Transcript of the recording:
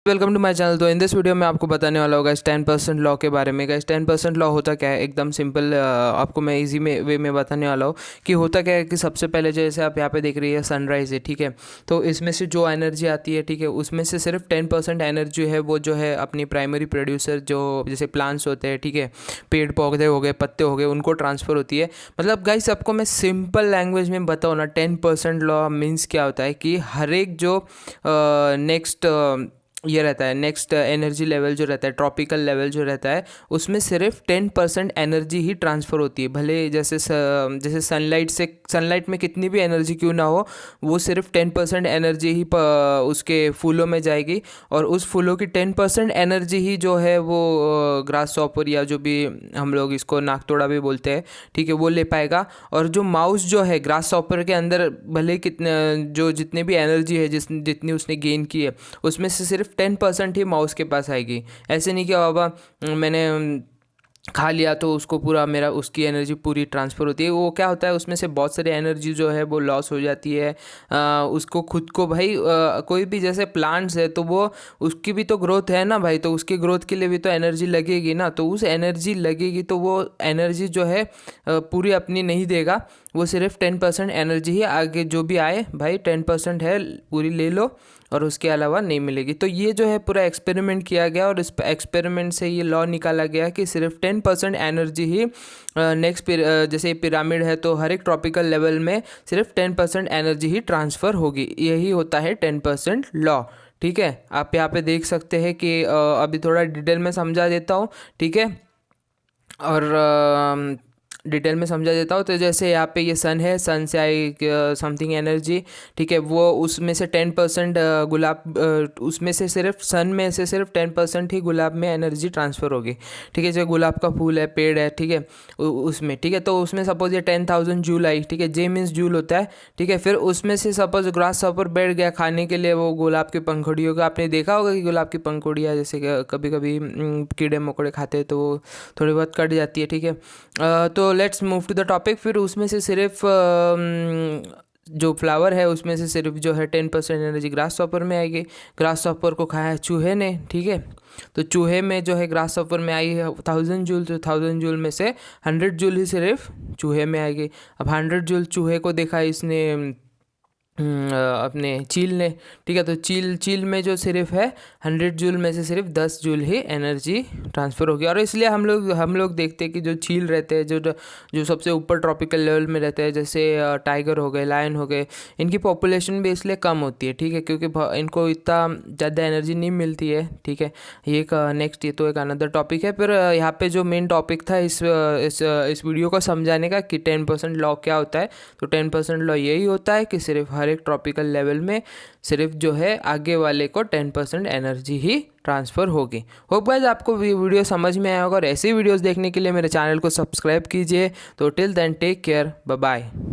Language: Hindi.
Welcome to my channel. तो इन दिस वीडियो में आपको बताने वाला होगा 10% लॉ के बारे में। गाइस 10% लॉ होता क्या है, एकदम सिंपल आपको मैं इजी में वे में बताने वाला हूँ कि होता क्या है कि सबसे पहले जैसे आप यहाँ पे देख रही है सनराइज़ है, ठीक है। तो इसमें से जो एनर्जी आती है, ठीक है, उसमें से सिर्फ 10% एनर्जी है वो जो है अपनी प्राइमरी प्रोड्यूसर जो जैसे प्लांट्स होते हैं, ठीक है, पेड़ पौधे हो गए, पत्ते हो गए, उनको ट्रांसफ़र होती है। मतलब गाइस आपको मैं सिंपल लैंग्वेज में बताऊँ ना, 10% लॉ मीन्स क्या होता है कि हर एक जो नेक्स्ट ये रहता है, नेक्स्ट एनर्जी लेवल जो रहता है, ट्रॉपिकल लेवल जो रहता है, उसमें सिर्फ 10% एनर्जी ही ट्रांसफ़र होती है। भले जैसे सनलाइट में कितनी भी एनर्जी क्यों ना हो, वो सिर्फ 10% एनर्जी ही उसके फूलों में जाएगी, और उस फूलों की 10% एनर्जी ही जो है वो ग्रास हॉपर या जो भी हम लोग इसको नाकतोड़ा भी बोलते हैं, ठीक है, वो ले पाएगा। और जो माउस जो है ग्रास हॉपर के अंदर, भले कितने जो जितने भी एनर्जी है जितनी उसने गेन की है, उसमें से सिर्फ 10% ही माउस के पास आएगी। ऐसे नहीं कि बाबा मैंने खा लिया तो उसको पूरा मेरा उसकी एनर्जी पूरी ट्रांसफ़र होती है। वो क्या होता है, उसमें से बहुत सारी एनर्जी जो है वो लॉस हो जाती है। उसको खुद को भाई कोई भी जैसे प्लांट्स है तो वो उसकी भी तो ग्रोथ है ना भाई, तो उसकी ग्रोथ के लिए भी तो एनर्जी लगेगी ना। तो उस एनर्जी लगेगी तो वो एनर्जी जो है पूरी अपनी नहीं देगा, वो सिर्फ 10% एनर्जी ही आगे जो भी आए भाई 10% है पूरी ले लो, और उसके अलावा नहीं मिलेगी। तो ये जो है पूरा एक्सपेरिमेंट किया गया, और इस एक्सपेरिमेंट से ये लॉ निकाला गया कि सिर्फ 10% एनर्जी ही नेक्स्ट जैसे पिरामिड है तो हर एक ट्रॉपिकल लेवल में सिर्फ 10% एनर्जी ही ट्रांसफ़र होगी। यही होता है 10% लॉ, ठीक है। आप यहाँ पे देख सकते हैं कि अभी थोड़ा डिटेल में समझा देता हूँ, ठीक है, और डिटेल में समझा देता हूँ। तो जैसे यहाँ पे ये सन है, सन से आई समथिंग एनर्जी, ठीक है, वो उसमें से 10% उसमें से सिर्फ सन में से सिर्फ 10% ही गुलाब में एनर्जी ट्रांसफ़र होगी, ठीक है। जो गुलाब का फूल है, पेड़ है, ठीक है, उसमें, ठीक है, तो उसमें सपोज ये 10,000 जूल आई, ठीक है, जे मीन्स जूल होता है, ठीक है। फिर उसमें से सपोज ग्रास हॉपर बैठ गया खाने के लिए वो गुलाब की पंखुड़ियों का। आपने देखा होगा कि गुलाब की पंखुड़ियाँ जैसे कभी कभी कीड़े मकोड़े खाते हैं तो वो थोड़ी बहुत कट जाती है, ठीक है। तो let's move to the topic. फिर उसमें से सिर्फ जो फ्लावर है उसमें से सिर्फ जो है 10% एनर्जी ग्रास हॉपर में आएगी। ग्रास हॉपर को खाया है चूहे ने, ठीक है, तो चूहे में जो है ग्रास हॉपर में आई है 1000 जूल, तो 1000 जूल में से 100 जूल ही सिर्फ चूहे में आएगी। अब 100 जूल चूहे को देखा इसने अपने चील ने, ठीक है, तो चील में जो सिर्फ है 100 जूल में से सिर्फ 10 जूल ही एनर्जी ट्रांसफ़र होगी। और इसलिए हम लोग देखते हैं कि जो चील रहते हैं, जो सबसे ऊपर ट्रॉपिकल लेवल में रहते हैं, जैसे टाइगर हो गए, लायन हो गए, इनकी पॉपुलेशन भी इसलिए कम होती है, ठीक है, क्योंकि इनको इतना ज़्यादा एनर्जी नहीं मिलती है, ठीक है। ये एक नेक्स्ट, ये तो एक अनदर टॉपिक है। फिर यहाँ पे जो मेन टॉपिक था इस वीडियो को समझाने का कि 10% लॉ क्या होता है, तो 10% लॉ यही होता है कि सिर्फ हर एक ट्रॉपिकल लेवल में सिर्फ जो है आगे वाले को 10% एनर्जी ही ट्रांसफ़र होगी। होप गाइस आपको वीडियो समझ में आया होगा, और ऐसे वीडियोस देखने के लिए मेरे चैनल को सब्सक्राइब कीजिए। तो till then take care, bye bye.